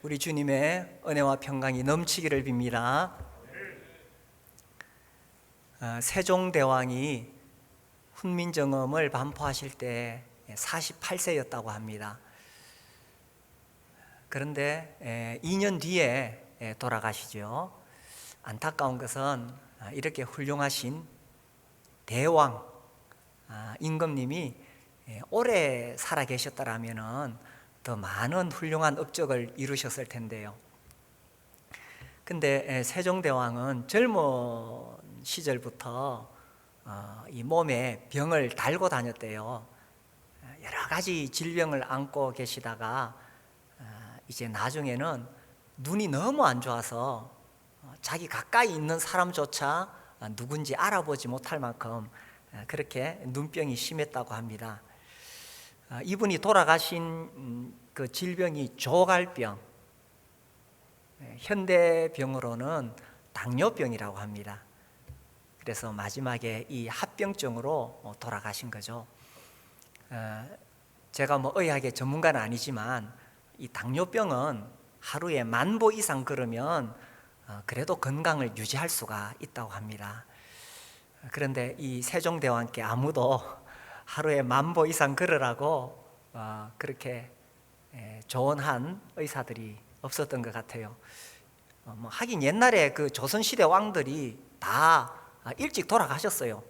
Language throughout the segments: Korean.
우리 주님의 은혜와 평강이 넘치기를 빕니다. 세종대왕이 훈민정음을 반포하실 때 48세였다고 합니다. 그런데 2년 뒤에 돌아가시죠. 안타까운 것은 이렇게 훌륭하신 대왕 임금님이 오래 살아 계셨더라면 더 많은 훌륭한 업적을 이루셨을 텐데요. 근데 세종대왕은 젊은 시절부터 이 몸에 병을 달고 다녔대요. 여러 가지 질병을 안고 계시다가 이제 나중에는 눈이 너무 안 좋아서 자기 가까이 있는 사람조차 누군지 알아보지 못할 만큼 그렇게 눈병이 심했다고 합니다. 이분이 돌아가신 그 질병이 조갈병, 현대병으로는 당뇨병이라고 합니다. 그래서 마지막에 이 합병증으로 돌아가신 거죠. 제가 의학의 전문가는 아니지만 이 당뇨병은 하루에 10,000보 이상 걸으면 그래도 건강을 유지할 수가 있다고 합니다. 그런데 이 세종대왕께 아무도 하루에 10,000보 이상 걸으라고 그렇게 조언한 의사들이 없었던 것 같아요. 하긴 옛날에 그 조선시대 왕들이 다 일찍 돌아가셨어요.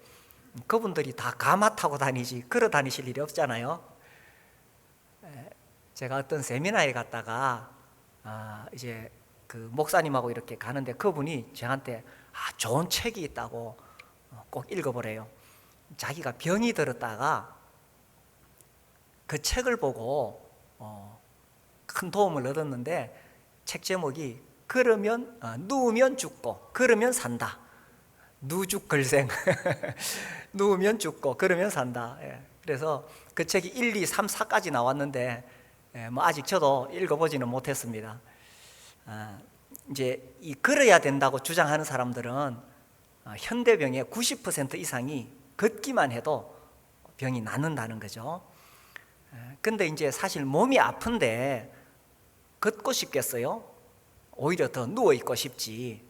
그분들이 다 가마 타고 다니지 걸어 다니실 일이 없잖아요. 제가 어떤 세미나에 갔다가 이제 그 목사님하고 이렇게 가는데 그분이 저한테 좋은 책이 있다고 꼭 읽어보래요. 자기가 병이 들었다가 그 책을 보고 큰 도움을 얻었는데 책 제목이 그러면 누우면 죽고 그러면 산다. 누죽걸생 누우면 죽고 그러면 산다. 그래서 그 책이 1, 2, 3, 4까지 나왔는데 아직 저도 읽어보지는 못했습니다. 이제 이 걸어야 된다고 주장하는 사람들은 현대병의 90% 이상이 걷기만 해도 병이 낫는다는 거죠. 근데 이제 사실 몸이 아픈데 걷고 싶겠어요? 오히려 더 누워 있고 싶지.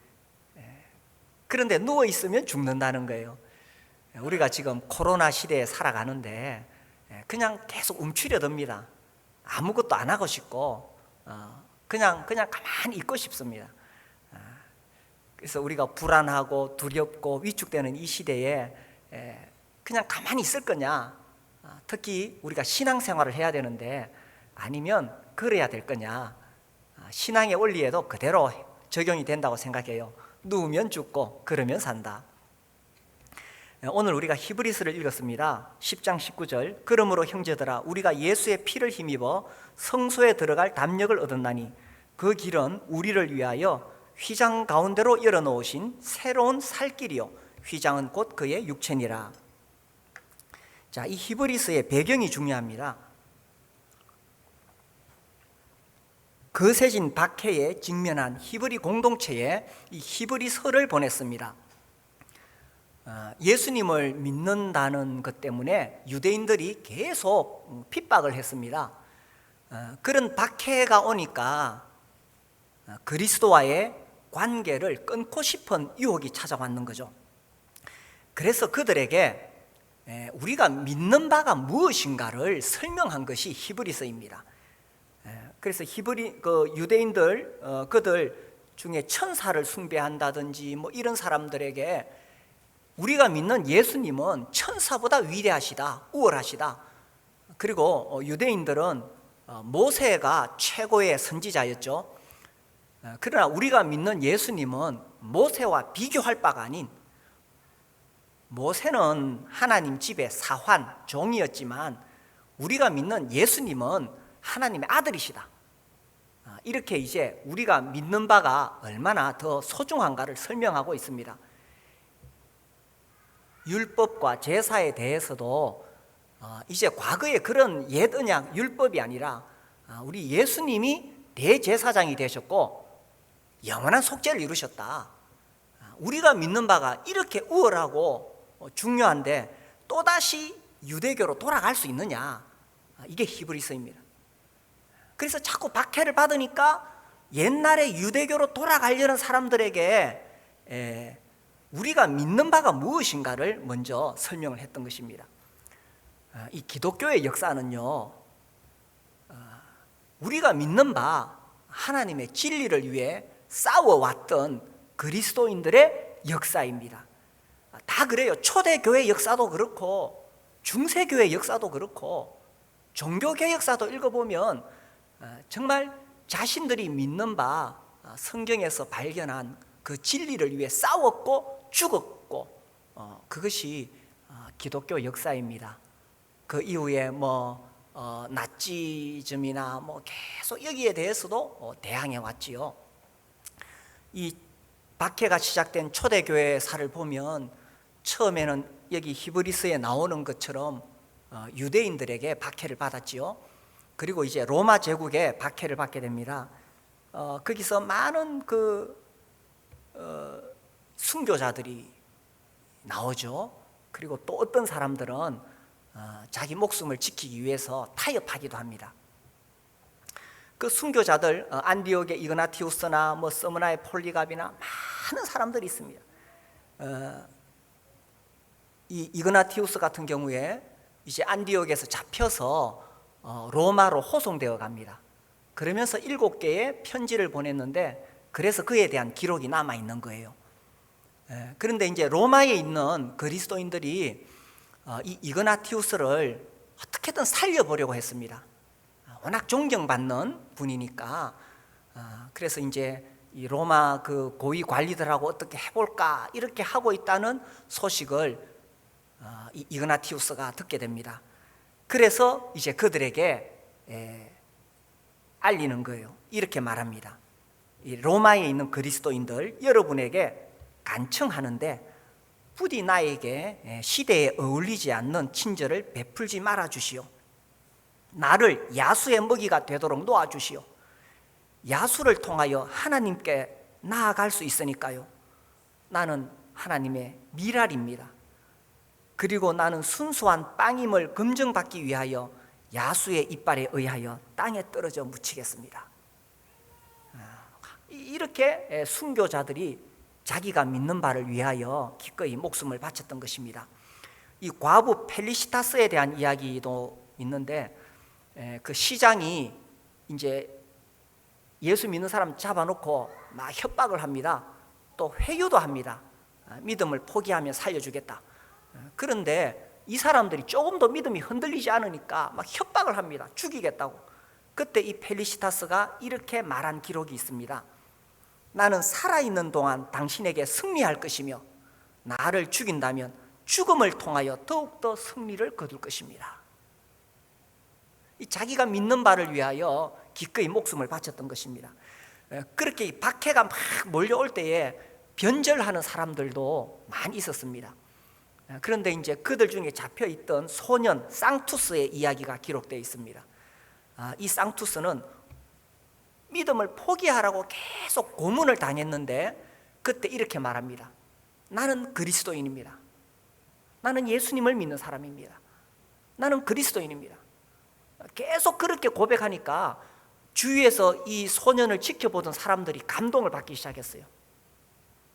그런데 누워 있으면 죽는다는 거예요. 우리가 지금 코로나 시대에 살아가는데 그냥 계속 움츠려듭니다. 아무것도 안 하고 싶고 그냥 가만히 있고 싶습니다. 그래서 우리가 불안하고 두렵고 위축되는 이 시대에 그냥 가만히 있을 거냐, 특히 우리가 신앙생활을 해야 되는데 아니면 걸어야 될 거냐, 신앙의 원리에도 그대로 적용이 된다고 생각해요. 누우면 죽고 걸으면 산다. 오늘 우리가 히브리서를 읽었습니다. 10장 19절 그러므로 형제들아 우리가 예수의 피를 힘입어 성소에 들어갈 담력을 얻었나니 그 길은 우리를 위하여 휘장 가운데로 열어놓으신 새로운 살길이요 휘장은 곧 그의 육체니라. 자, 이 히브리서의 배경이 중요합니다. 거세진 박해에 직면한 히브리 공동체에 이 히브리서를 보냈습니다. 예수님을 믿는다는 것 때문에 유대인들이 계속 핍박을 했습니다. 그런 박해가 오니까 그리스도와의 관계를 끊고 싶은 유혹이 찾아왔는 거죠. 그래서 그들에게 우리가 믿는 바가 무엇인가를 설명한 것이 히브리서입니다. 그래서 유대인들 그들 중에 천사를 숭배한다든지 이런 사람들에게 우리가 믿는 예수님은 천사보다 위대하시다, 우월하시다. 그리고 유대인들은 모세가 최고의 선지자였죠. 그러나 우리가 믿는 예수님은 모세와 비교할 바가 아닌, 모세는 하나님 집의 사환, 종이었지만 우리가 믿는 예수님은 하나님의 아들이시다. 이렇게 이제 우리가 믿는 바가 얼마나 더 소중한가를 설명하고 있습니다. 율법과 제사에 대해서도 이제 과거에 그런 옛 언약 율법이 아니라 우리 예수님이 대제사장이 되셨고 영원한 속죄를 이루셨다. 우리가 믿는 바가 이렇게 우월하고 중요한데 또다시 유대교로 돌아갈 수 있느냐, 이게 히브리서입니다. 그래서 자꾸 박해를 받으니까 옛날에 유대교로 돌아가려는 사람들에게 우리가 믿는 바가 무엇인가를 먼저 설명을 했던 것입니다. 이 기독교의 역사는요, 우리가 믿는 바 하나님의 진리를 위해 싸워왔던 그리스도인들의 역사입니다. 다 그래요. 초대교회 역사도 그렇고 중세교회 역사도 그렇고 종교개 역사도 읽어보면 정말 자신들이 믿는 바 성경에서 발견한 그 진리를 위해 싸웠고 죽었고, 그것이 기독교 역사입니다. 그 이후에 나치즘이나 계속 여기에 대해서도 대항해 왔지요. 이 박해가 시작된 초대교회사를 보면 처음에는 여기 히브리서에 나오는 것처럼 유대인들에게 박해를 받았지요. 그리고 이제 로마 제국에 박해를 받게 됩니다. 거기서 많은 순교자들이 나오죠. 그리고 또 어떤 사람들은 자기 목숨을 지키기 위해서 타협하기도 합니다. 그 순교자들, 안디옥의 이그나티우스나 서므나의 폴리갑이나 많은 사람들이 있습니다. 이 이그나티우스 같은 경우에 이제 안디옥에서 잡혀서 로마로 호송되어 갑니다. 그러면서 7개의 편지를 보냈는데, 그래서 그에 대한 기록이 남아 있는 거예요. 그런데 이제 로마에 있는 그리스도인들이 이 이그나티우스를 어떻게든 살려보려고 했습니다. 워낙 존경받는 분이니까. 그래서 이제 이 로마 그 고위 관리들하고 어떻게 해볼까 이렇게 하고 있다는 소식을 이 이그나티우스가 듣게 됩니다. 그래서 이제 그들에게 알리는 거예요. 이렇게 말합니다. 이 로마에 있는 그리스도인들, 여러분에게 간청하는데 부디 나에게 시대에 어울리지 않는 친절을 베풀지 말아 주시오. 나를 야수의 먹이가 되도록 놓아 주시오. 야수를 통하여 하나님께 나아갈 수 있으니까요. 나는 하나님의 미랄입니다. 그리고 나는 순수한 빵임을 검증받기 위하여 야수의 이빨에 의하여 땅에 떨어져 묻히겠습니다. 이렇게 순교자들이 자기가 믿는 바를 위하여 기꺼이 목숨을 바쳤던 것입니다. 이 과부 펠리시타스에 대한 이야기도 있는데, 그 시장이 이제 예수 믿는 사람 잡아놓고 막 협박을 합니다. 또 회유도 합니다. 믿음을 포기하면 살려주겠다. 그런데 이 사람들이 조금 더 믿음이 흔들리지 않으니까 막 협박을 합니다. 죽이겠다고. 그때 이 펠리시타스가 이렇게 말한 기록이 있습니다. 나는 살아있는 동안 당신에게 승리할 것이며 나를 죽인다면 죽음을 통하여 더욱더 승리를 거둘 것입니다. 이 자기가 믿는 바를 위하여 기꺼이 목숨을 바쳤던 것입니다. 그렇게 박해가 막 몰려올 때에 변절하는 사람들도 많이 있었습니다. 그런데 이제 그들 중에 잡혀있던 소년 쌍투스의 이야기가 기록되어 있습니다. 이 쌍투스는 믿음을 포기하라고 계속 고문을 당했는데 그때 이렇게 말합니다. 나는 그리스도인입니다. 나는 예수님을 믿는 사람입니다. 나는 그리스도인입니다. 계속 그렇게 고백하니까 주위에서 이 소년을 지켜보던 사람들이 감동을 받기 시작했어요.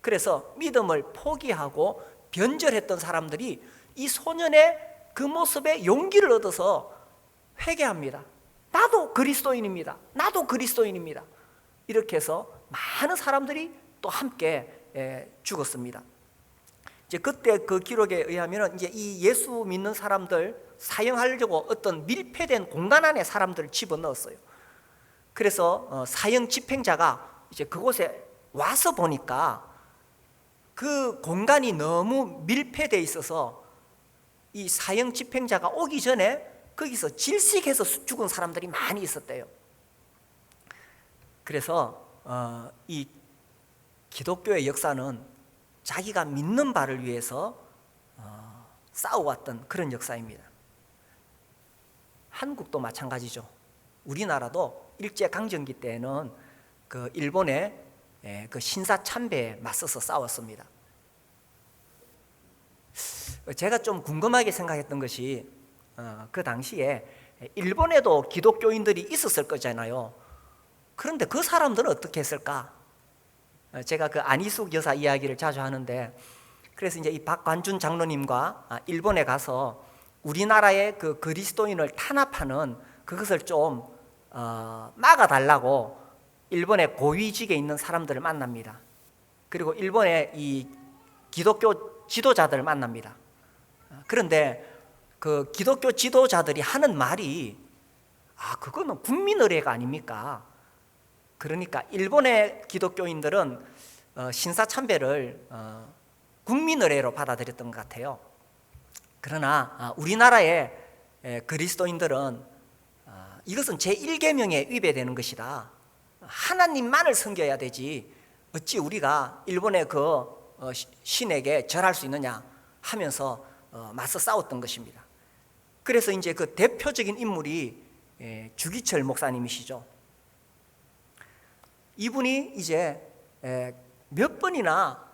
그래서 믿음을 포기하고 변절했던 사람들이 이 소년의 그 모습에 용기를 얻어서 회개합니다. 나도 그리스도인입니다. 나도 그리스도인입니다. 이렇게 해서 많은 사람들이 또 함께 죽었습니다. 이제 그때 그 기록에 의하면 이제 이 예수 믿는 사람들 사형하려고 어떤 밀폐된 공간 안에 사람들을 집어넣었어요. 그래서 사형 집행자가 이제 그곳에 와서 보니까 그 공간이 너무 밀폐되어 있어서 이 사형 집행자가 오기 전에 거기서 질식해서 죽은 사람들이 많이 있었대요. 그래서 이 기독교의 역사는 자기가 믿는 바를 위해서 싸워왔던 그런 역사입니다. 한국도 마찬가지죠. 우리나라도 일제강점기 때에는 그 일본의 그 신사참배에 맞서서 싸웠습니다. 제가 좀 궁금하게 생각했던 것이 그 당시에 일본에도 기독교인들이 있었을 거잖아요. 그런데 그 사람들은 어떻게 했을까? 제가 그 안희숙 여사 이야기를 자주 하는데, 그래서 이제 이 박관준 장로님과 일본에 가서 우리나라의 그 그리스도인을 탄압하는 그것을 좀 막아달라고 일본의 고위직에 있는 사람들을 만납니다. 그리고 일본의 이 기독교 지도자들을 만납니다. 그런데 그 기독교 지도자들이 하는 말이 그거는 국민의례가 아닙니까? 그러니까 일본의 기독교인들은 신사참배를 국민의례로 받아들였던 것 같아요. 그러나 우리나라의 그리스도인들은 이것은 제1계명에 위배되는 것이다. 하나님만을 섬겨야 되지 어찌 우리가 일본의 그 신에게 절할 수 있느냐 하면서 맞서 싸웠던 것입니다. 그래서 이제 그 대표적인 인물이 주기철 목사님이시죠. 이분이 이제 몇 번이나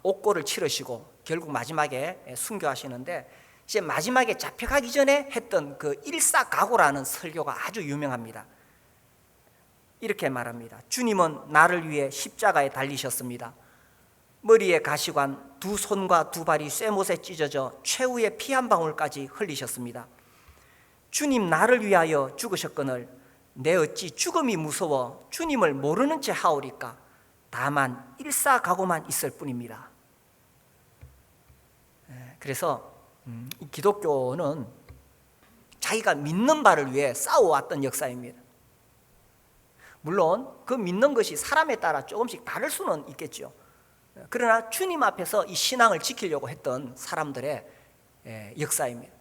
옥고를 치르시고 결국 마지막에 순교하시는데, 이제 마지막에 잡혀가기 전에 했던 그 일사각오라는 설교가 아주 유명합니다. 이렇게 말합니다. 주님은 나를 위해 십자가에 달리셨습니다. 머리에 가시관, 두 손과 두 발이 쇠못에 찢어져 최후의 피 한 방울까지 흘리셨습니다. 주님 나를 위하여 죽으셨거늘 내 어찌 죽음이 무서워 주님을 모르는 채 하오리까. 다만 일사각오만 있을 뿐입니다. 그래서 이 기독교는 자기가 믿는 바를 위해 싸워왔던 역사입니다. 물론 그 믿는 것이 사람에 따라 조금씩 다를 수는 있겠죠. 그러나 주님 앞에서 이 신앙을 지키려고 했던 사람들의 역사입니다.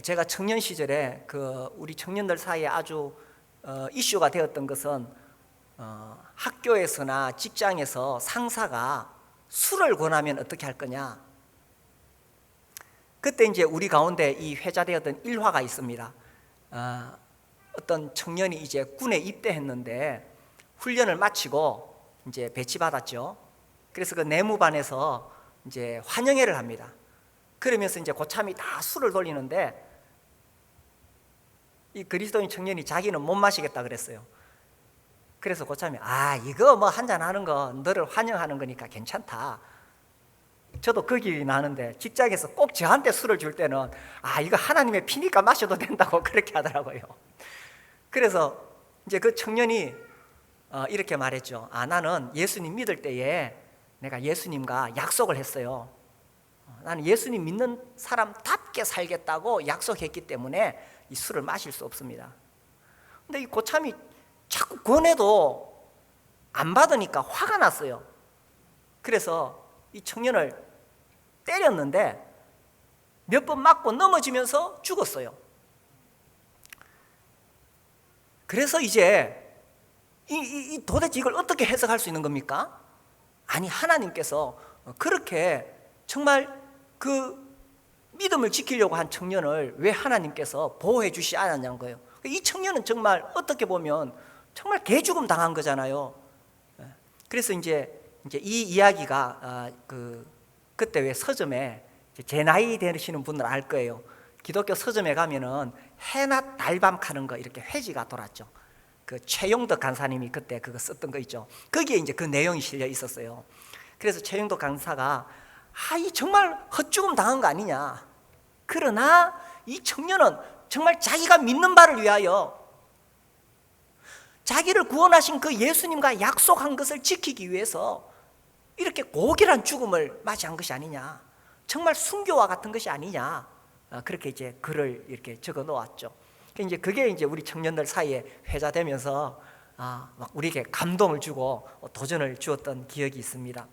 제가 청년 시절에 그 우리 청년들 사이에 아주 이슈가 되었던 것은 학교에서나 직장에서 상사가 술을 권하면 어떻게 할 거냐. 그때 이제 우리 가운데 이 회자되었던 일화가 있습니다. 어떤 청년이 이제 군에 입대했는데 훈련을 마치고 이제 배치받았죠. 그래서 그 내무반에서 이제 환영회를 합니다. 그러면서 이제 고참이 다 술을 돌리는데 이 그리스도인 청년이 자기는 못 마시겠다 그랬어요. 그래서 고참이 이거 뭐 한잔 하는 거 너를 환영하는 거니까 괜찮다. 저도 그 기억이 나는데 직장에서 꼭 저한테 술을 줄 때는 이거 하나님의 피니까 마셔도 된다고 그렇게 하더라고요. 그래서 이제 그 청년이 이렇게 말했죠. 나는 예수님 믿을 때에 내가 예수님과 약속을 했어요. 나는 예수님 믿는 사람답게 살겠다고 약속했기 때문에 이 술을 마실 수 없습니다. 근데 이 고참이 자꾸 권해도 안 받으니까 화가 났어요. 그래서 이 청년을 때렸는데 몇 번 맞고 넘어지면서 죽었어요. 그래서 이제 도대체 이걸 어떻게 해석할 수 있는 겁니까? 아니, 하나님께서 그렇게 정말 그 믿음을 지키려고 한 청년을 왜 하나님께서 보호해 주시지 않았냐는 거예요. 이 청년은 정말 어떻게 보면 정말 개죽음 당한 거잖아요. 그래서 이제 이 이야기가 그때 왜 서점에 제 나이 되시는 분들 알 거예요. 기독교 서점에 가면은 해낮 달밤 카는 거 이렇게 회지가 돌았죠. 그 최용덕 간사님이 그때 그거 썼던 거 있죠. 거기에 이제 그 내용이 실려 있었어요. 그래서 최용덕 간사가 이 정말 헛죽음 당한 거 아니냐. 그러나 이 청년은 정말 자기가 믿는 바를 위하여 자기를 구원하신 그 예수님과 약속한 것을 지키기 위해서 이렇게 고결한 죽음을 맞이한 것이 아니냐. 정말 순교와 같은 것이 아니냐. 그렇게 이제 글을 이렇게 적어 놓았죠. 이제 그게 이제 우리 청년들 사이에 회자되면서 막 우리에게 감동을 주고 도전을 주었던 기억이 있습니다.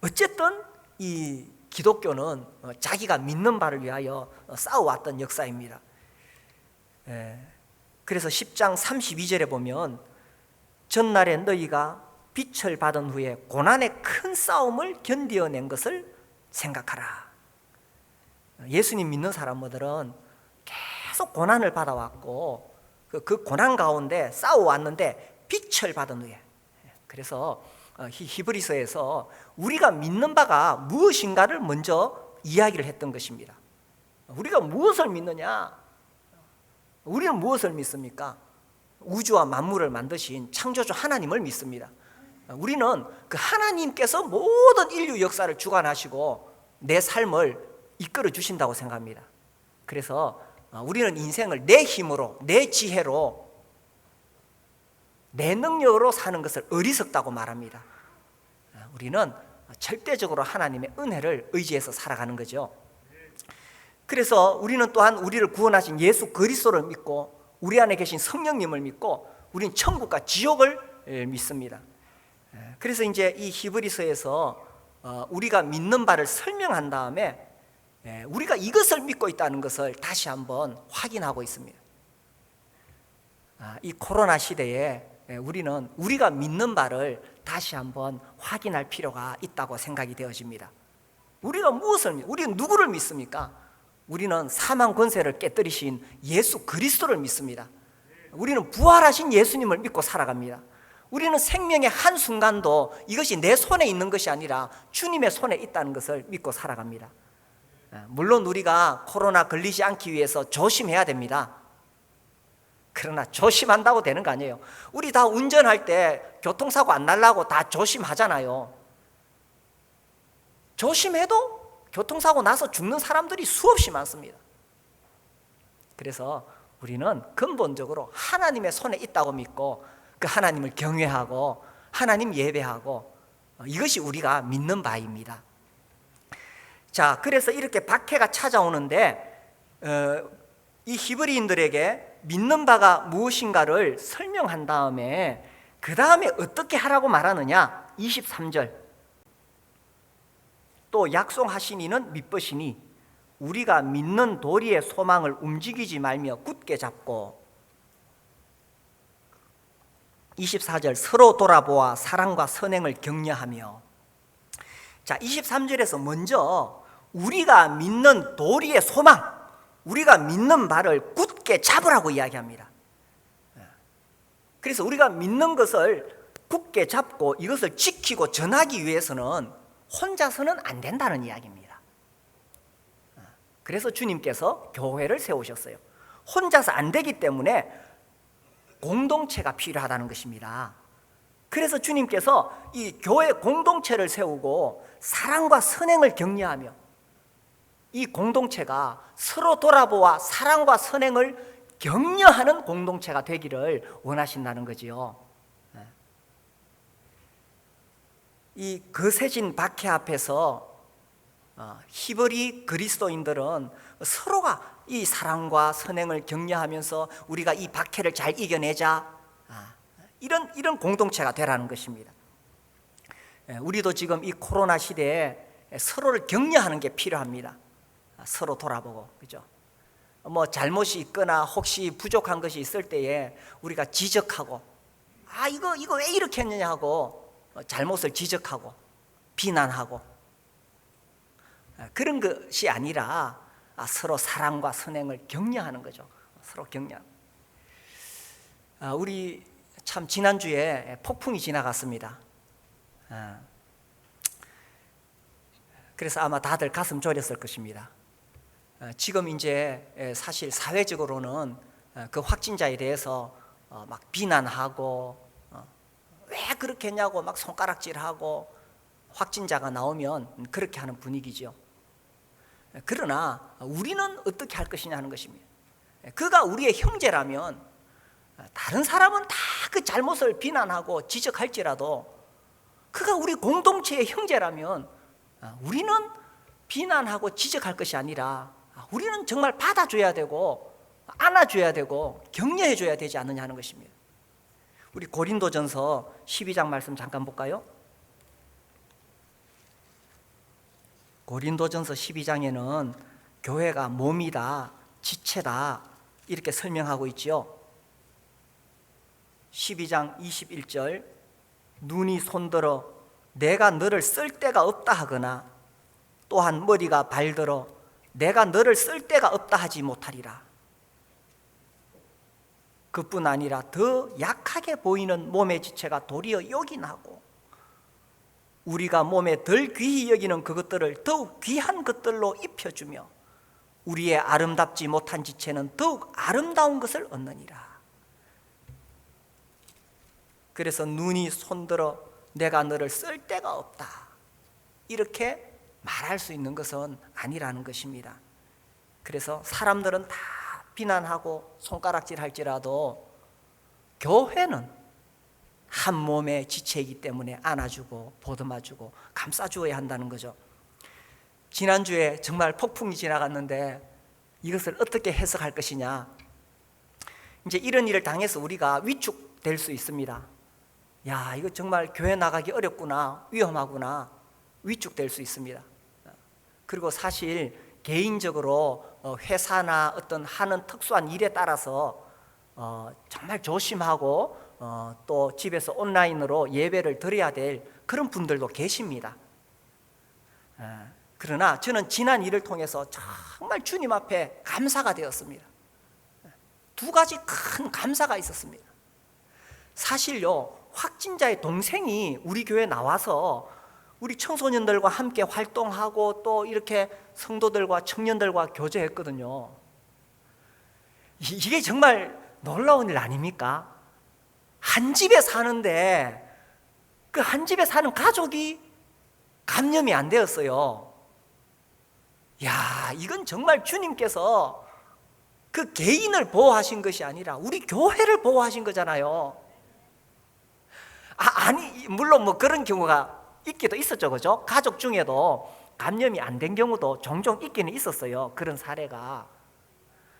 어쨌든 이 기독교는 자기가 믿는 바를 위하여 싸워왔던 역사입니다. 그래서 10장 32절에 보면 전날에 너희가 빛을 받은 후에 고난의 큰 싸움을 견디어낸 것을 생각하라. 예수님 믿는 사람들은 계속 고난을 받아왔고 그 고난 가운데 싸워왔는데 빛을 받은 후에, 그래서 히브리서에서 우리가 믿는 바가 무엇인가를 먼저 이야기를 했던 것입니다. 우리가 무엇을 믿느냐? 우리는 무엇을 믿습니까? 우주와 만물을 만드신 창조주 하나님을 믿습니다. 우리는 그 하나님께서 모든 인류 역사를 주관하시고 내 삶을 이끌어 주신다고 생각합니다. 그래서 우리는 인생을 내 힘으로, 내 지혜로, 내 능력으로 사는 것을 어리석다고 말합니다. 우리는 절대적으로 하나님의 은혜를 의지해서 살아가는 거죠. 그래서 우리는 또한 우리를 구원하신 예수 그리스도를 믿고 우리 안에 계신 성령님을 믿고 우리는 천국과 지옥을 믿습니다. 그래서 이제 이 히브리서에서 우리가 믿는 바를 설명한 다음에 우리가 이것을 믿고 있다는 것을 다시 한번 확인하고 있습니다. 이 코로나 시대에 우리는 우리가 믿는 바를 다시 한번 확인할 필요가 있다고 생각이 되어집니다. 우리가 우리는 누구를 믿습니까? 우리는 사망 권세를 깨뜨리신 예수 그리스도를 믿습니다. 우리는 부활하신 예수님을 믿고 살아갑니다. 우리는 생명의 한순간도 이것이 내 손에 있는 것이 아니라 주님의 손에 있다는 것을 믿고 살아갑니다. 물론 우리가 코로나 걸리지 않기 위해서 조심해야 됩니다. 그러나 조심한다고 되는 거 아니에요. 우리 다 운전할 때 교통사고 안 날라고 다 조심하잖아요. 조심해도 교통사고 나서 죽는 사람들이 수없이 많습니다. 그래서 우리는 근본적으로 하나님의 손에 있다고 믿고 그 하나님을 경외하고 하나님 예배하고 이것이 우리가 믿는 바입니다. 자, 그래서 이렇게 박해가 찾아오는데 이 히브리인들에게 믿는 바가 무엇인가를 설명한 다음에 그 다음에 어떻게 하라고 말하느냐? 23절 또 약속하신 이는 믿으시니 우리가 믿는 도리의 소망을 움직이지 말며 굳게 잡고 24절 서로 돌아보아 사랑과 선행을 격려하며 자 23절에서 먼저 우리가 믿는 도리의 소망 우리가 믿는 바를 굳게 잡으라고 이야기합니다. 그래서 우리가 믿는 것을 굳게 잡고 이것을 지키고 전하기 위해서는 혼자서는 안 된다는 이야기입니다. 그래서 주님께서 교회를 세우셨어요. 혼자서 안 되기 때문에 공동체가 필요하다는 것입니다. 그래서 주님께서 이 교회 공동체를 세우고 사랑과 선행을 격려하며 이 공동체가 서로 돌아보아 사랑과 선행을 격려하는 공동체가 되기를 원하신다는 거지요. 이 거세진 박해 앞에서 히브리 그리스도인들은 서로가 이 사랑과 선행을 격려하면서 우리가 이 박해를 잘 이겨내자 이런 공동체가 되라는 것입니다. 우리도 지금 이 코로나 시대에 서로를 격려하는 게 필요합니다. 서로 돌아보고, 그죠? 뭐 잘못이 있거나 혹시 부족한 것이 있을 때에 우리가 지적하고, 이거 왜 이렇게 했느냐 하고 잘못을 지적하고 비난하고 그런 것이 아니라 서로 사랑과 선행을 격려하는 거죠. 서로 격려. 우리 참 지난주에 폭풍이 지나갔습니다. 그래서 아마 다들 가슴 졸였을 것입니다. 지금 이제 사실 사회적으로는 그 확진자에 대해서 막 비난하고 왜 그렇게 했냐고 막 손가락질하고 확진자가 나오면 그렇게 하는 분위기죠. 그러나 우리는 어떻게 할 것이냐 하는 것입니다. 그가 우리의 형제라면 다른 사람은 다 그 잘못을 비난하고 지적할지라도 그가 우리 공동체의 형제라면 우리는 비난하고 지적할 것이 아니라 우리는 정말 받아줘야 되고 안아줘야 되고 격려해줘야 되지 않느냐 하는 것입니다. 우리 고린도전서 12장 말씀 잠깐 볼까요? 고린도전서 12장에는 교회가 몸이다, 지체다 이렇게 설명하고 있지요. 12장 21절 눈이 손들어 내가 너를 쓸 데가 없다 하거나 또한 머리가 발들어 내가 너를 쓸 데가 없다 하지 못하리라. 그뿐 아니라 더 약하게 보이는 몸의 지체가 도리어 요긴하고 우리가 몸에 덜 귀히 여기는 그것들을 더욱 귀한 것들로 입혀주며 우리의 아름답지 못한 지체는 더욱 아름다운 것을 얻느니라. 그래서 눈이 손들어 내가 너를 쓸 데가 없다, 이렇게 말할 수 있는 것은 아니라는 것입니다. 그래서 사람들은 다 비난하고 손가락질 할지라도 교회는 한 몸의 지체이기 때문에 안아주고 보듬어주고 감싸주어야 한다는 거죠. 지난주에 정말 폭풍이 지나갔는데 이것을 어떻게 해석할 것이냐. 이제 이런 일을 당해서 우리가 위축될 수 있습니다. 야, 이거 정말 교회 나가기 어렵구나, 위험하구나, 위축될 수 있습니다. 그리고 사실 개인적으로 회사나 어떤 하는 특수한 일에 따라서 정말 조심하고 또 집에서 온라인으로 예배를 드려야 될 그런 분들도 계십니다. 그러나 저는 지난 일을 통해서 정말 주님 앞에 감사가 되었습니다. 두 가지 큰 감사가 있었습니다. 사실요, 확진자의 동생이 우리 교회에 나와서 우리 청소년들과 함께 활동하고 또 이렇게 성도들과 청년들과 교제했거든요. 이게 정말 놀라운 일 아닙니까? 한 집에 사는데 그 한 집에 사는 가족이 감염이 안 되었어요. 야, 이건 정말 주님께서 그 개인을 보호하신 것이 아니라 우리 교회를 보호하신 거잖아요. 아니, 물론 뭐 그런 경우가 있기도 있었죠, 그죠? 가족 중에도 감염이 안 된 경우도 종종 있기는 있었어요, 그런 사례가.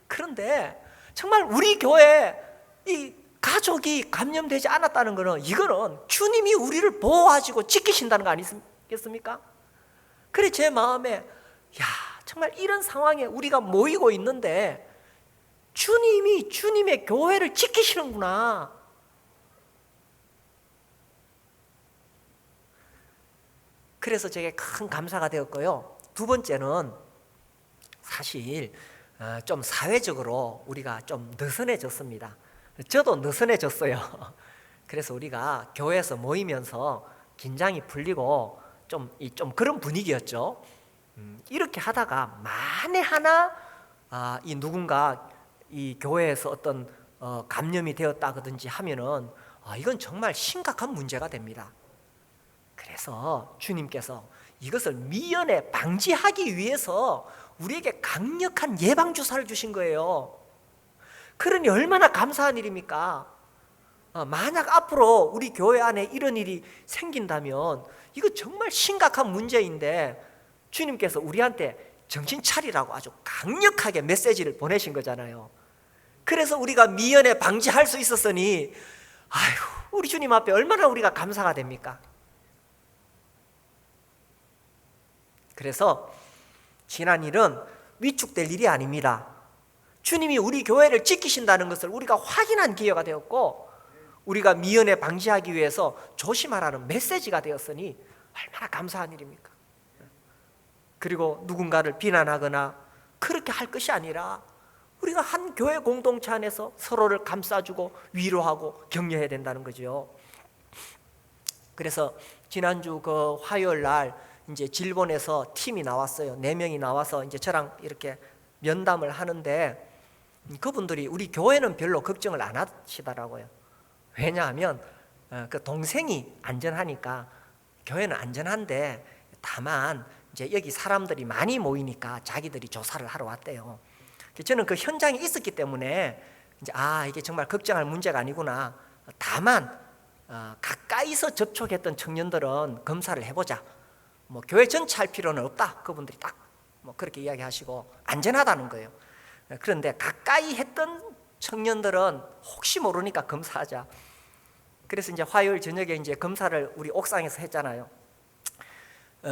그런데 정말 우리 교회 이 가족이 감염되지 않았다는 것은, 이거는 주님이 우리를 보호하시고 지키신다는 거 아니겠습니까? 그래 제 마음에, 야, 정말 이런 상황에 우리가 모이고 있는데 주님이 주님의 교회를 지키시는구나. 그래서 제게 큰 감사가 되었고요. 두 번째는 사실 좀 사회적으로 우리가 좀 느슨해졌습니다. 저도 느슨해졌어요. 그래서 우리가 교회에서 모이면서 긴장이 풀리고 좀 그런 분위기였죠. 이렇게 하다가 만에 하나 이 누군가 이 교회에서 어떤 감염이 되었다든지 하면은 이건 정말 심각한 문제가 됩니다. 그래서 주님께서 이것을 미연에 방지하기 위해서 우리에게 강력한 예방주사를 주신 거예요. 그러니 얼마나 감사한 일입니까? 만약 앞으로 우리 교회 안에 이런 일이 생긴다면 이거 정말 심각한 문제인데 주님께서 우리한테 정신 차리라고 아주 강력하게 메시지를 보내신 거잖아요. 그래서 우리가 미연에 방지할 수 있었으니 아이고, 우리 주님 앞에 얼마나 우리가 감사가 됩니까? 그래서 지난 일은 위축될 일이 아닙니다. 주님이 우리 교회를 지키신다는 것을 우리가 확인한 기회가 되었고, 우리가 미연에 방지하기 위해서 조심하라는 메시지가 되었으니 얼마나 감사한 일입니까? 그리고 누군가를 비난하거나 그렇게 할 것이 아니라 우리가 한 교회 공동체 안에서 서로를 감싸주고 위로하고 격려해야 된다는 거죠. 그래서 지난주 그 화요일 날 이제 질본에서 팀이 나왔어요. 4명이 나와서 이제 저랑 이렇게 면담을 하는데 그분들이 우리 교회는 별로 걱정을 안 하시더라고요. 왜냐하면 그 동생이 안전하니까 교회는 안전한데, 다만 이제 여기 사람들이 많이 모이니까 자기들이 조사를 하러 왔대요. 저는 그 현장에 있었기 때문에 이제 이게 정말 걱정할 문제가 아니구나. 다만 가까이서 접촉했던 청년들은 검사를 해보자. 뭐 교회 전체 할 필요는 없다. 그분들이 딱 뭐 그렇게 이야기하시고 안전하다는 거예요. 그런데 가까이 했던 청년들은 혹시 모르니까 검사하자. 그래서 이제 화요일 저녁에 이제 검사를 우리 옥상에서 했잖아요.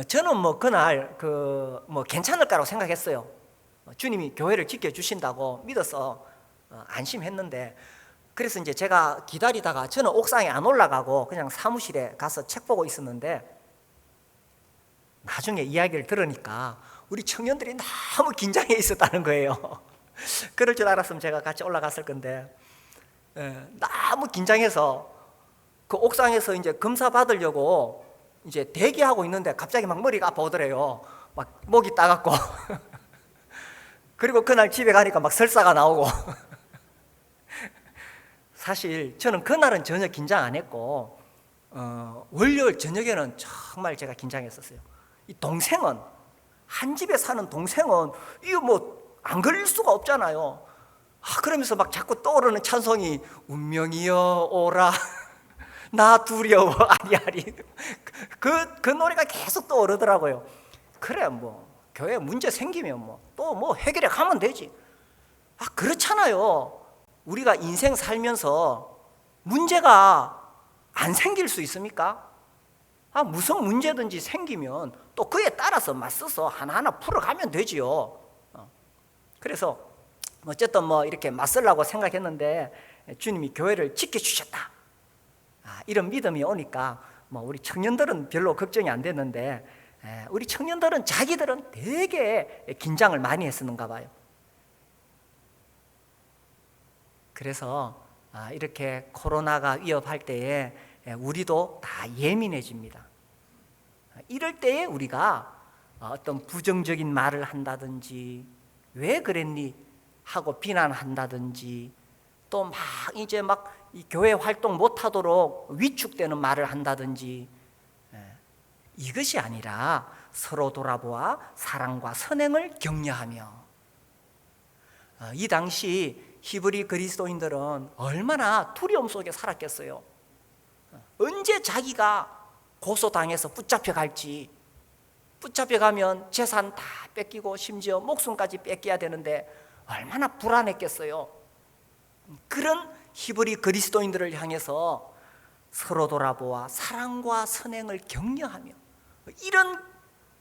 저는 뭐 그날 뭐 괜찮을 거라고 생각했어요. 주님이 교회를 지켜주신다고 믿어서 안심했는데, 그래서 이제 제가 기다리다가 저는 옥상에 안 올라가고 그냥 사무실에 가서 책 보고 있었는데, 나중에 이야기를 들으니까 우리 청년들이 너무 긴장해 있었다는 거예요. 그럴 줄 알았으면 제가 같이 올라갔을 건데, 너무 긴장해서 그 옥상에서 이제 검사 받으려고 이제 대기하고 있는데 갑자기 막 머리가 아파오더래요. 막 목이 따갑고 그리고 그날 집에 가니까 막 설사가 나오고 사실 저는 그날은 전혀 긴장 안 했고 월요일 저녁에는 정말 제가 긴장했었어요. 이 동생은, 한 집에 사는 동생은 이거 뭐 안 걸릴 수가 없잖아요. 그러면서 막 자꾸 떠오르는 찬송이 운명이여 오라 나 두려워 아리아리, 그 노래가 계속 떠오르더라고요. 그래, 뭐 교회 문제 생기면 뭐 또 뭐 해결해 가면 되지. 그렇잖아요. 우리가 인생 살면서 문제가 안 생길 수 있습니까? 무슨 문제든지 생기면 또 그에 따라서 맞서서 하나하나 풀어가면 되지요. 그래서 어쨌든 뭐 이렇게 맞서려고 생각했는데 주님이 교회를 지켜주셨다, 이런 믿음이 오니까 뭐 우리 청년들은 별로 걱정이 안 됐는데 우리 청년들은 자기들은 되게 긴장을 많이 했었는가 봐요. 그래서 이렇게 코로나가 위협할 때에 우리도 다 예민해집니다. 이럴 때에 우리가 어떤 부정적인 말을 한다든지 왜 그랬니 하고 비난한다든지 또 막 이제 막 이 교회 활동 못하도록 위축되는 말을 한다든지, 이것이 아니라 서로 돌아보아 사랑과 선행을 격려하며, 이 당시 히브리 그리스도인들은 얼마나 두려움 속에 살았겠어요. 언제 자기가 고소당해서 붙잡혀갈지, 붙잡혀가면 재산 다 뺏기고 심지어 목숨까지 뺏겨야 되는데 얼마나 불안했겠어요. 그런 히브리 그리스도인들을 향해서 서로 돌아보아 사랑과 선행을 격려하며 이런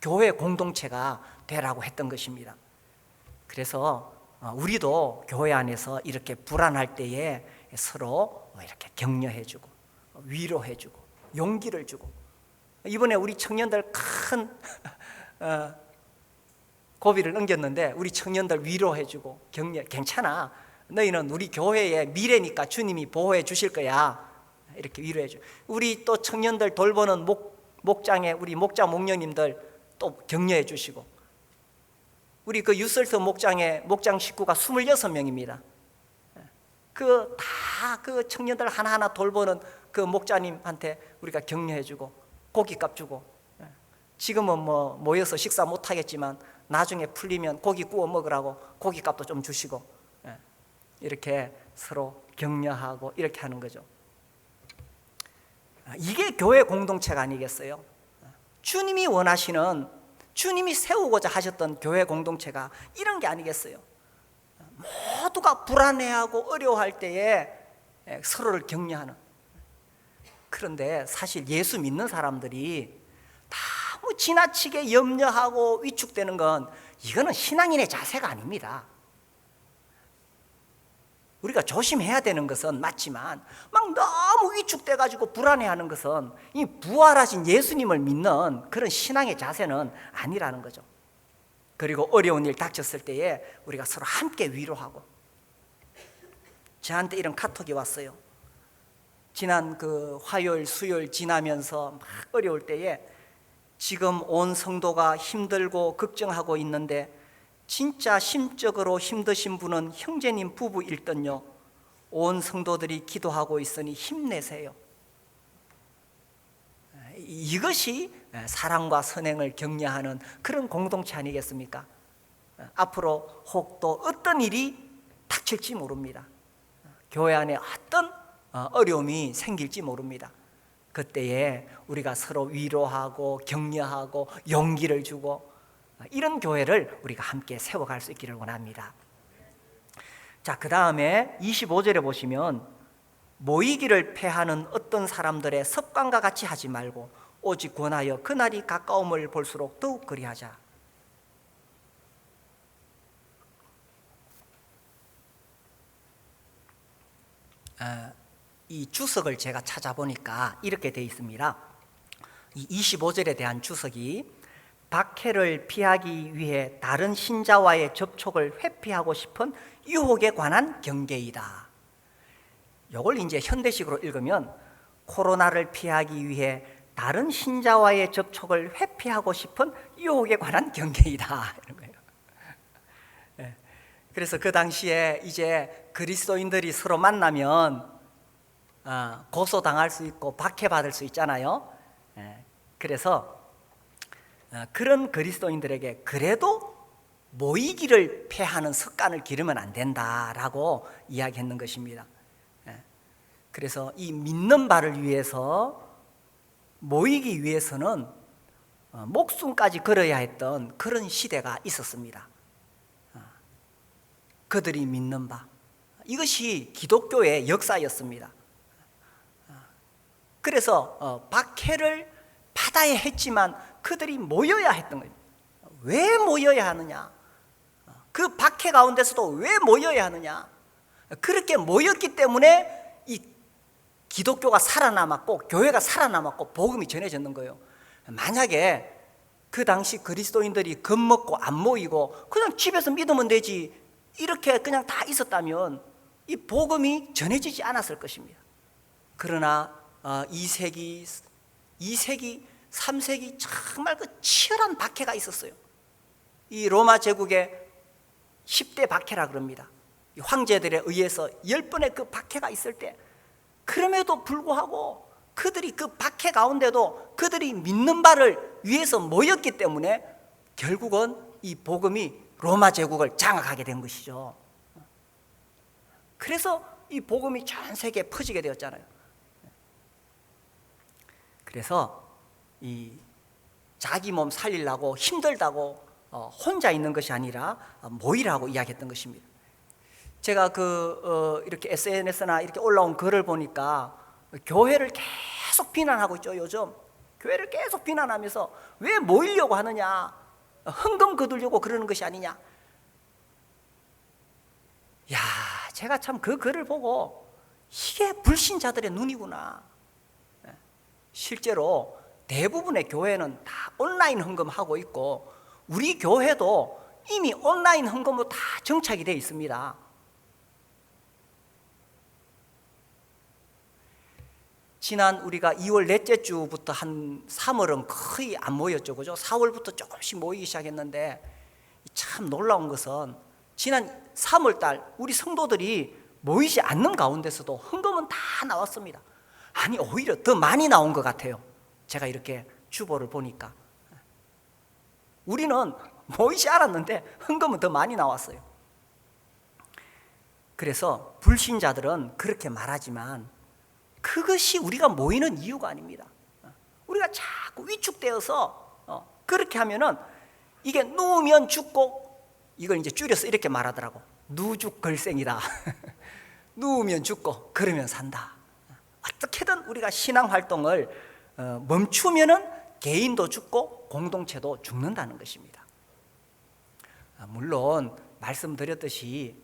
교회 공동체가 되라고 했던 것입니다. 그래서 우리도 교회 안에서 이렇게 불안할 때에 서로 이렇게 격려해주고 위로해주고 용기를 주고, 이번에 우리 청년들 큰 고비를 넘겼는데 우리 청년들 위로해주고 격려, 괜찮아, 너희는 우리 교회의 미래니까 주님이 보호해 주실 거야, 이렇게 위로해줘. 우리 또 청년들 돌보는 목장에 우리 목자 목녀님들 또 격려해 주시고, 우리 그 유설서 목장에 목장 식구가 26명입니다. 그 청년들 하나하나 돌보는 그 목자님한테 우리가 격려해주고 고깃값 주고, 지금은 뭐 모여서 식사 못 하겠지만 나중에 풀리면 고기 구워 먹으라고 고깃값도 좀 주시고, 이렇게 서로 격려하고 이렇게 하는 거죠. 이게 교회 공동체가 아니겠어요? 주님이 원하시는, 주님이 세우고자 하셨던 교회 공동체가 이런 게 아니겠어요? 모두가 불안해하고 어려워할 때에 서로를 격려하는. 그런데 사실 예수 믿는 사람들이 너무 지나치게 염려하고 위축되는 건, 이거는 신앙인의 자세가 아닙니다. 우리가 조심해야 되는 것은 맞지만 막 너무 위축돼가지고 불안해하는 것은 이 부활하신 예수님을 믿는 그런 신앙의 자세는 아니라는 거죠. 그리고 어려운 일 닥쳤을 때에 우리가 서로 함께 위로하고. 저한테 이런 카톡이 왔어요. 지난 그 화요일 수요일 지나면서 막 어려울 때에 지금 온 성도가 힘들고 걱정하고 있는데 진짜 심적으로 힘드신 분은 형제님 부부일 듯요. 온 성도들이 기도하고 있으니 힘내세요. 이것이 사랑과 선행을 격려하는 그런 공동체 아니겠습니까? 앞으로 혹 또 어떤 일이 닥칠지 모릅니다. 교회 안에 어떤 어려움이 생길지 모릅니다. 그때에 우리가 서로 위로하고 격려하고 용기를 주고, 이런 교회를 우리가 함께 세워갈 수 있기를 원합니다. 자, 그 다음에 25절에 보시면 모이기를 패하는 어떤 사람들의 습관과 같이 하지 말고 오직 권하여 그날이 가까움을 볼수록 더욱 그리하자. 이 주석을 제가 찾아보니까 이렇게 되어 있습니다. 이 25절에 대한 주석이 박해를 피하기 위해 다른 신자와의 접촉을 회피하고 싶은 유혹에 관한 경계이다. 이걸 이제 현대식으로 읽으면 코로나를 피하기 위해 다른 신자와의 접촉을 회피하고 싶은 유혹에 관한 경계이다, 이런 거예요. 그래서 그 당시에 이제 그리스도인들이 서로 만나면 고소당할 수 있고 박해받을 수 있잖아요. 그래서 그런 그리스도인들에게 그래도 모이기를 패하는 습관을 기르면 안 된다라고 이야기했는 것입니다. 그래서 이 믿는 바를 위해서 모이기 위해서는 목숨까지 걸어야 했던 그런 시대가 있었습니다. 그들이 믿는 바, 이것이 기독교의 역사였습니다. 그래서 박해를 받아야 했지만 그들이 모여야 했던 거예요. 왜 모여야 하느냐? 그 박해 가운데서도 왜 모여야 하느냐? 그렇게 모였기 때문에 이 기독교가 살아남았고 교회가 살아남았고 복음이 전해졌는 거예요. 만약에 그 당시 그리스도인들이 겁먹고 안 모이고 그냥 집에서 믿으면 되지 이렇게 그냥 다 있었다면 이 복음이 전해지지 않았을 것입니다. 그러나 2세기, 3세기 정말 그 치열한 박해가 있었어요. 이 로마 제국의 10대 박해라 그럽니다. 이 황제들에 의해서 10번의 그 박해가 있을 때, 그럼에도 불구하고 그들이 그 박해 가운데도 그들이 믿는 바를 위해서 모였기 때문에 결국은 이 복음이 로마 제국을 장악하게 된 것이죠. 그래서 이 복음이 전 세계에 퍼지게 되었잖아요. 그래서 이 자기 몸 살리려고 힘들다고 혼자 있는 것이 아니라 모이라고 이야기했던 것입니다. 제가 이렇게 SNS나 이렇게 올라온 글을 보니까 교회를 계속 비난하고 있죠. 요즘 교회를 계속 비난하면서 왜 모이려고 하느냐, 헌금 거두려고 그러는 것이 아니냐. 야, 제가 참 그 글을 보고 이게 불신자들의 눈이구나. 실제로 대부분의 교회는 다 온라인 헌금하고 있고 우리 교회도 이미 온라인 헌금으로 다 정착이 되어 있습니다. 지난 우리가 2월 넷째 주부터 한 3월은 거의 안 모였죠, 그죠? 4월부터 조금씩 모이기 시작했는데 참 놀라운 것은 지난 3월 달 우리 성도들이 모이지 않는 가운데서도 헌금은 다 나왔습니다. 아니, 오히려 더 많이 나온 것 같아요. 제가 이렇게 주보를 보니까 우리는 모이지 않았는데 헌금은 더 많이 나왔어요. 그래서 불신자들은 그렇게 말하지만 그것이 우리가 모이는 이유가 아닙니다. 우리가 자꾸 위축되어서 그렇게 하면은 이게 누우면 죽고, 이걸 이제 줄여서 이렇게 말하더라고. 누죽걸생이다. 누우면 죽고 그러면 산다. 어떻게든 우리가 신앙 활동을 멈추면은 개인도 죽고 공동체도 죽는다는 것입니다. 물론 말씀드렸듯이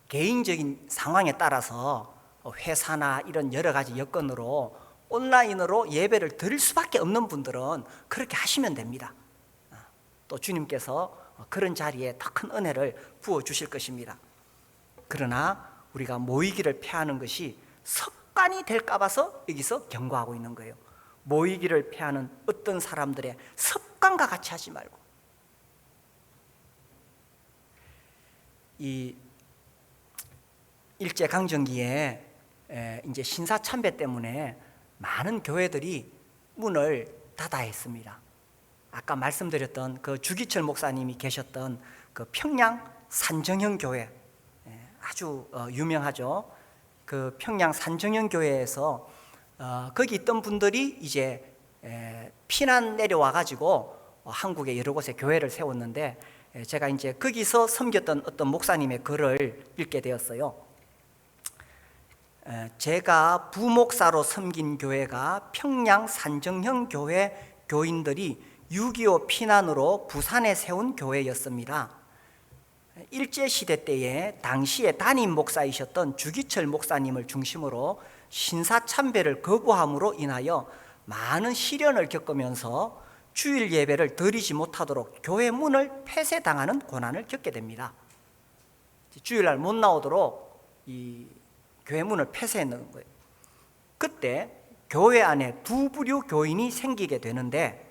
개인적인 상황에 따라서 회사나 이런 여러 가지 여건으로 온라인으로 예배를 드릴 수밖에 없는 분들은 그렇게 하시면 됩니다. 또 주님께서 그런 자리에 더 큰 은혜를 부어주실 것입니다. 그러나 우리가 모이기를 피하는 것이 습관이 될까 봐서 여기서 경고하고 있는 거예요. 모이기를 피하는 어떤 사람들의 습관과 같이 하지 말고. 이 일제강점기에 이제 신사참배 때문에 많은 교회들이 문을 닫아야 했습니다. 아까 말씀드렸던 그 주기철 목사님이 계셨던 그 평양 산정형 교회, 아주 유명하죠. 그 평양 산정형 교회에서 거기 있던 분들이 이제 피난 내려와 가지고 한국의 여러 곳에 교회를 세웠는데, 제가 이제 거기서 섬겼던 어떤 목사님의 글을 읽게 되었어요. 제가 부목사로 섬긴 교회가 평양 산정형 교회 교인들이 6.25 피난으로 부산에 세운 교회였습니다. 일제시대 때에 당시에 담임 목사이셨던 주기철 목사님을 중심으로 신사참배를 거부함으로 인하여 많은 시련을 겪으면서 주일 예배를 드리지 못하도록 교회 문을 폐쇄당하는 고난을 겪게 됩니다. 주일날 못 나오도록 이 교회 문을 폐쇄했는 거예요. 그때 교회 안에 두 부류 교인이 생기게 되는데,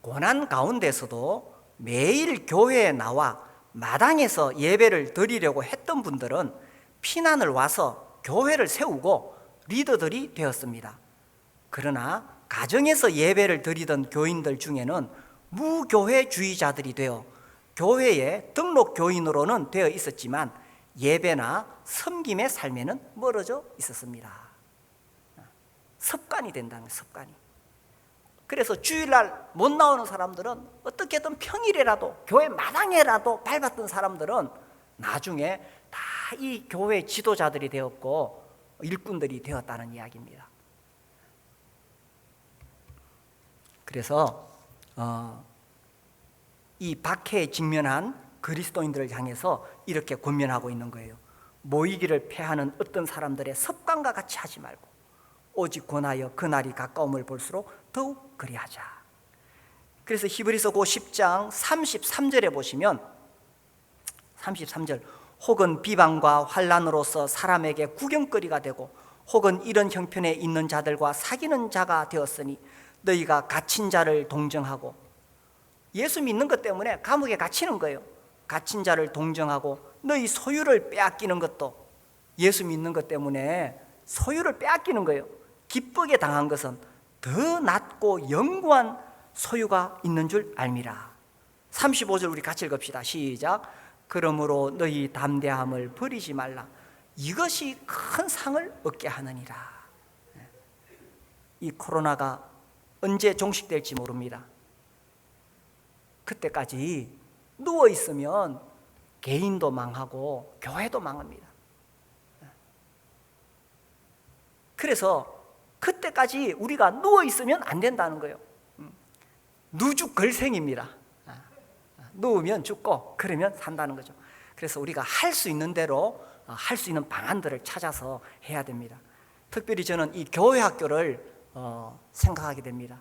고난 가운데서도 매일 교회에 나와 마당에서 예배를 드리려고 했던 분들은 피난을 와서 교회를 세우고 리더들이 되었습니다. 그러나 가정에서 예배를 드리던 교인들 중에는 무교회주의자들이 되어 교회에 등록 교인으로는 되어 있었지만 예배나 섬김의 삶에는 멀어져 있었습니다. 습관이 된다는 거예요, 습관이. 그래서 주일날 못 나오는 사람들은 어떻게든 평일에라도 교회 마당에라도 밟았던 사람들은 나중에 다 이 교회 지도자들이 되었고 일꾼들이 되었다는 이야기입니다. 그래서 이 박해에 직면한 그리스도인들을 향해서 이렇게 권면하고 있는 거예요. 모이기를 패하는 어떤 사람들의 습관과 같이 하지 말고 오직 권하여 그날이 가까움을 볼수록 더욱 그리하자. 그래서 히브리서 10장 33절에 보시면 33절, 혹은 비방과 환난으로서 사람에게 구경거리가 되고 혹은 이런 형편에 있는 자들과 사귀는 자가 되었으니 너희가 갇힌 자를 동정하고, 예수 믿는 것 때문에 감옥에 갇히는 거예요. 갇힌 자를 동정하고 너희 소유를 빼앗기는 것도 예수 믿는 것 때문에 소유를 빼앗기는 거예요. 기쁘게 당한 것은 더 낫고 영구한 소유가 있는 줄 알미라. 35절 우리 같이 읽읍시다. 시작. 그러므로 너희 담대함을 버리지 말라. 이것이 큰 상을 얻게 하느니라. 이 코로나가 언제 종식될지 모릅니다. 그때까지 누워 있으면 개인도 망하고 교회도 망합니다. 그래서 그때까지 우리가 누워 있으면 안 된다는 거예요. 누죽걸생입니다. 누우면 죽고 그러면 산다는 거죠. 그래서 우리가 할 수 있는 대로 할 수 있는 방안들을 찾아서 해야 됩니다. 특별히 저는 이 교회 학교를 생각하게 됩니다.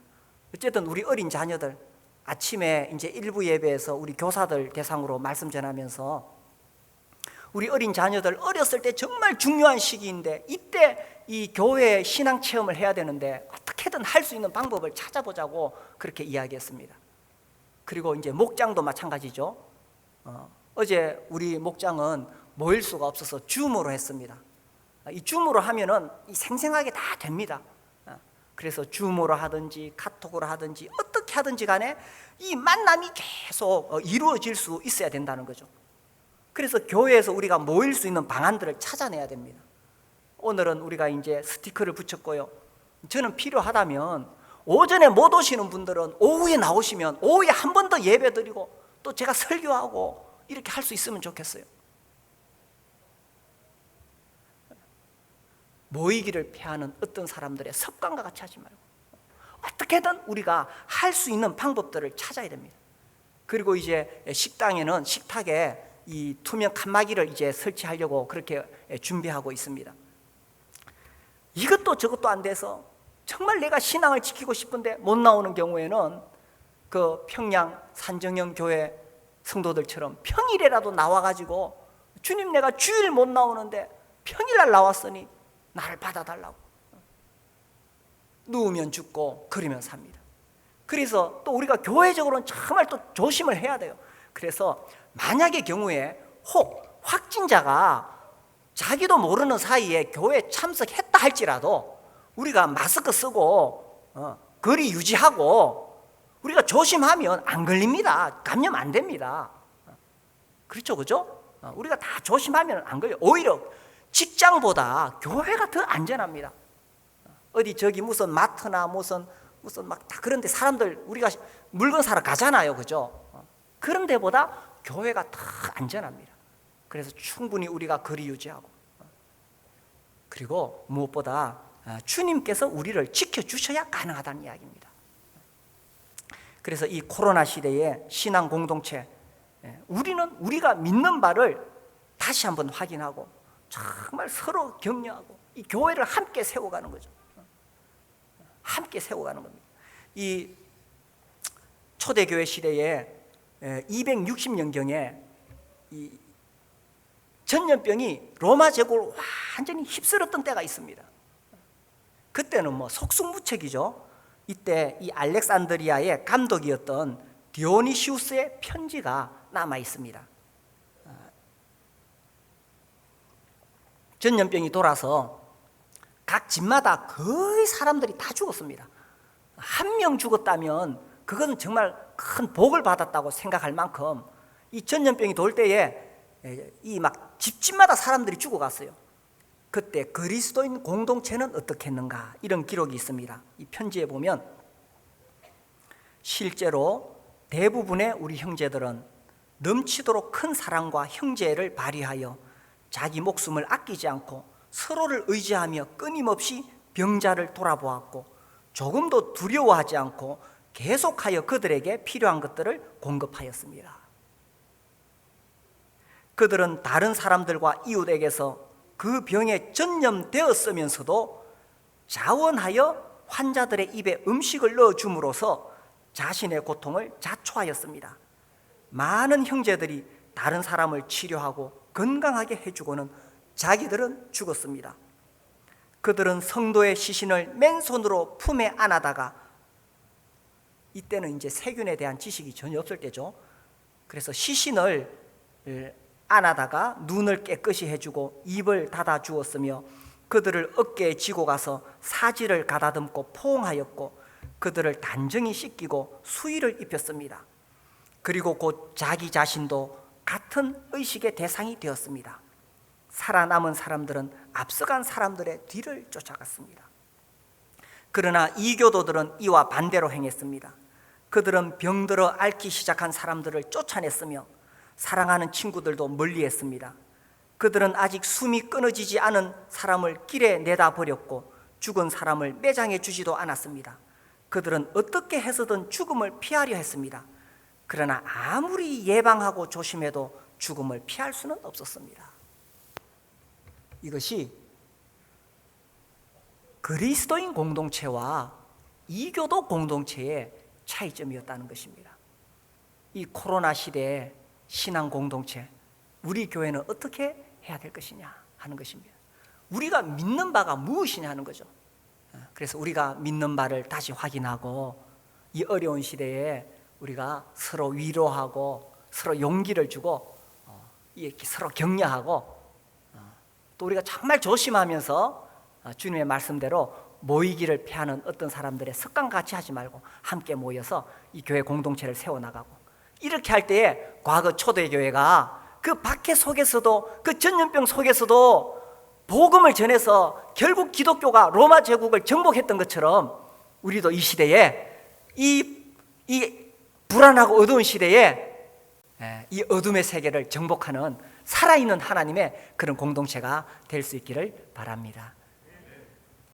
어쨌든 우리 어린 자녀들 아침에 이제 일부 예배에서 우리 교사들 대상으로 말씀 전하면서 우리 어린 자녀들 어렸을 때 정말 중요한 시기인데 이때 이 교회 신앙 체험을 해야 되는데 어떻게든 할 수 있는 방법을 찾아보자고 그렇게 이야기했습니다. 그리고 이제 목장도 마찬가지죠. 어제 우리 목장은 모일 수가 없어서 줌으로 했습니다. 이 줌으로 하면은 생생하게 다 됩니다. 그래서 줌으로 하든지 카톡으로 하든지 어떻게 하든지 간에 이 만남이 계속 이루어질 수 있어야 된다는 거죠. 그래서 교회에서 우리가 모일 수 있는 방안들을 찾아내야 됩니다. 오늘은 우리가 이제 스티커를 붙였고요. 저는 필요하다면 오전에 못 오시는 분들은 오후에 나오시면 오후에 한 번 더 예배 드리고 또 제가 설교하고 이렇게 할 수 있으면 좋겠어요. 모이기를 피하는 어떤 사람들의 습관과 같이 하지 말고 어떻게든 우리가 할 수 있는 방법들을 찾아야 됩니다. 그리고 이제 식당에는 식탁에 이 투명 칸막이를 이제 설치하려고 그렇게 준비하고 있습니다. 이것도 저것도 안 돼서 정말 내가 신앙을 지키고 싶은데 못 나오는 경우에는 그 평양 산정형 교회 성도들처럼 평일에라도 나와가지고 주님 내가 주일 못 나오는데 평일날 나왔으니 나를 받아달라고. 누우면 죽고 그러면 삽니다. 그래서 또 우리가 교회적으로는 정말 또 조심을 해야 돼요. 그래서 만약의 경우에 혹 확진자가 자기도 모르는 사이에 교회에 참석했다 할지라도 우리가 마스크 쓰고 거리 유지하고 우리가 조심하면 안 걸립니다. 감염 안 됩니다. 그렇죠, 그죠? 우리가 다 조심하면 안 걸려요. 오히려 직장보다 교회가 더 안전합니다. 어디 저기 무슨 마트나 무슨 막 다 그런데 사람들 우리가 물건 사러 가잖아요, 그죠? 그런 데보다 교회가 더 안전합니다. 그래서 충분히 우리가 거리 유지하고 그리고 무엇보다 주님께서 우리를 지켜주셔야 가능하다는 이야기입니다. 그래서 이 코로나 시대의 신앙 공동체, 우리가 믿는 바를 다시 한번 확인하고 정말 서로 격려하고 이 교회를 함께 세워가는 거죠. 함께 세워가는 겁니다. 이 초대교회 시대에 260년경에 이 전염병이 로마 제국을 완전히 휩쓸었던 때가 있습니다. 그때는 뭐 속수무책이죠. 이때 이 알렉산드리아의 감독이었던 디오니시우스의 편지가 남아 있습니다. 전염병이 돌아서 각 집마다 거의 사람들이 다 죽었습니다. 한 명 죽었다면 그것은 정말 큰 복을 받았다고 생각할 만큼 이 전염병이 돌 때에 이 막 집집마다 사람들이 죽어갔어요. 그때 그리스도인 공동체는 어떻게 했는가, 이런 기록이 있습니다. 이 편지에 보면 실제로 대부분의 우리 형제들은 넘치도록 큰 사랑과 형제를 발휘하여 자기 목숨을 아끼지 않고 서로를 의지하며 끊임없이 병자를 돌아보았고 조금도 두려워하지 않고 계속하여 그들에게 필요한 것들을 공급하였습니다. 그들은 다른 사람들과 이웃에게서 그 병에 전염되었으면서도 자원하여 환자들의 입에 음식을 넣어줌으로써 자신의 고통을 자초하였습니다. 많은 형제들이 다른 사람을 치료하고 건강하게 해주고는 자기들은 죽었습니다. 그들은 성도의 시신을 맨손으로 품에 안아다가, 이때는 이제 세균에 대한 지식이 전혀 없을 때죠. 그래서 시신을 안아다가 눈을 깨끗이 해주고 입을 닫아 주었으며 그들을 어깨에 지고 가서 사지를 가다듬고 포옹하였고 그들을 단정히 씻기고 수의를 입혔습니다. 그리고 곧 자기 자신도 같은 의식의 대상이 되었습니다. 살아남은 사람들은 앞서간 사람들의 뒤를 쫓아갔습니다. 그러나 이교도들은 이와 반대로 행했습니다. 그들은 병들어 앓기 시작한 사람들을 쫓아냈으며 사랑하는 친구들도 멀리했습니다. 그들은 아직 숨이 끊어지지 않은 사람을 길에 내다 버렸고 죽은 사람을 매장해 주지도 않았습니다. 그들은 어떻게 해서든 죽음을 피하려 했습니다. 그러나 아무리 예방하고 조심해도 죽음을 피할 수는 없었습니다. 이것이 그리스도인 공동체와 이교도 공동체의 차이점이었다는 것입니다. 이 코로나 시대에 신앙 공동체, 우리 교회는 어떻게 해야 될 것이냐 하는 것입니다. 우리가 믿는 바가 무엇이냐 하는 거죠. 그래서 우리가 믿는 바를 다시 확인하고 이 어려운 시대에 우리가 서로 위로하고 서로 용기를 주고 이렇게 서로 격려하고 또 우리가 정말 조심하면서 주님의 말씀대로 모이기를 피하는 어떤 사람들의 습관같이 하지 말고 함께 모여서 이 교회 공동체를 세워나가고, 이렇게 할 때에 과거 초대교회가 그 박해 속에서도 그 전염병 속에서도 복음을 전해서 결국 기독교가 로마 제국을 정복했던 것처럼 우리도 이 시대에 이 불안하고 어두운 시대에 이 어둠의 세계를 정복하는 살아있는 하나님의 그런 공동체가 될 수 있기를 바랍니다.